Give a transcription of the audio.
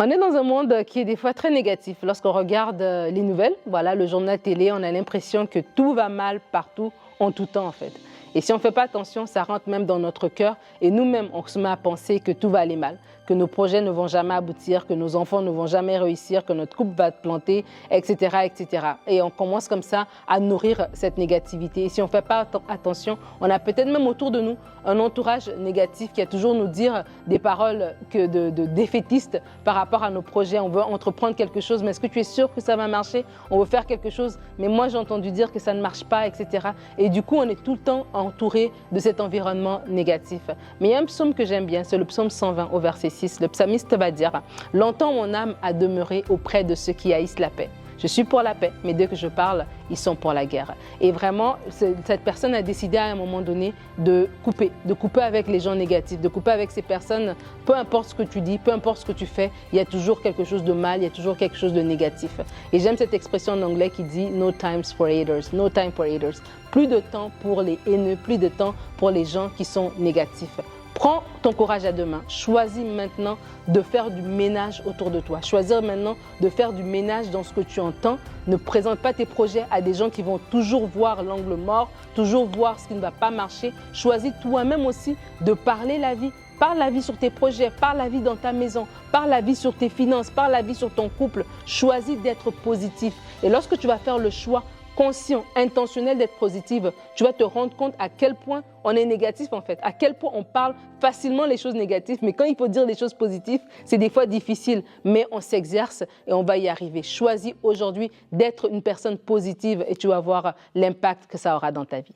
On est dans un monde qui est des fois très négatif. Lorsqu'on regarde les nouvelles, voilà, le journal télé, on a l'impression que tout va mal partout, en tout temps en fait. Et si on ne fait pas attention, ça rentre même dans notre cœur et nous-mêmes, on se met à penser que tout va aller mal, que nos projets ne vont jamais aboutir, que nos enfants ne vont jamais réussir, que notre couple va planter, etc., etc. Et on commence comme ça à nourrir cette négativité. Et si on ne fait pas attention, on a peut-être même autour de nous un entourage négatif qui a toujours nous dire des paroles de défaitistes par rapport à nos projets. On veut entreprendre quelque chose, mais est-ce que tu es sûr que ça va marcher? On veut faire quelque chose, mais moi j'ai entendu dire que ça ne marche pas, etc. Et du coup, on est tout le temps entouré de cet environnement négatif. Mais il y a un psaume que j'aime bien, c'est le psaume 120 au verset 6. Le psalmiste va dire « Longtemps mon âme a demeuré auprès de ceux qui haïssent la paix. Je suis pour la paix, mais dès que je parle, ils sont pour la guerre. » Et vraiment, cette personne a décidé à un moment donné de couper avec les gens négatifs, de couper avec ces personnes. Peu importe ce que tu dis, peu importe ce que tu fais, il y a toujours quelque chose de mal, il y a toujours quelque chose de négatif. Et j'aime cette expression en anglais qui dit « No time for haters »,« No time for haters ». Plus de temps pour les haineux, plus de temps pour les gens qui sont négatifs. Prends ton courage à deux mains. Choisis maintenant de faire du ménage autour de toi. Choisir maintenant de faire du ménage dans ce que tu entends. Ne présente pas tes projets à des gens qui vont toujours voir l'angle mort, toujours voir ce qui ne va pas marcher. Choisis toi-même aussi de parler la vie. Parle la vie sur tes projets, parle la vie dans ta maison, parle la vie sur tes finances, parle la vie sur ton couple. Choisis d'être positif. Et lorsque tu vas faire le choix conscient, intentionnel d'être positive, tu vas te rendre compte à quel point on est négatif en fait, à quel point on parle facilement les choses négatives, mais quand il faut dire des choses positives, c'est des fois difficile, mais on s'exerce et on va y arriver. Choisis aujourd'hui d'être une personne positive et tu vas voir l'impact que ça aura dans ta vie.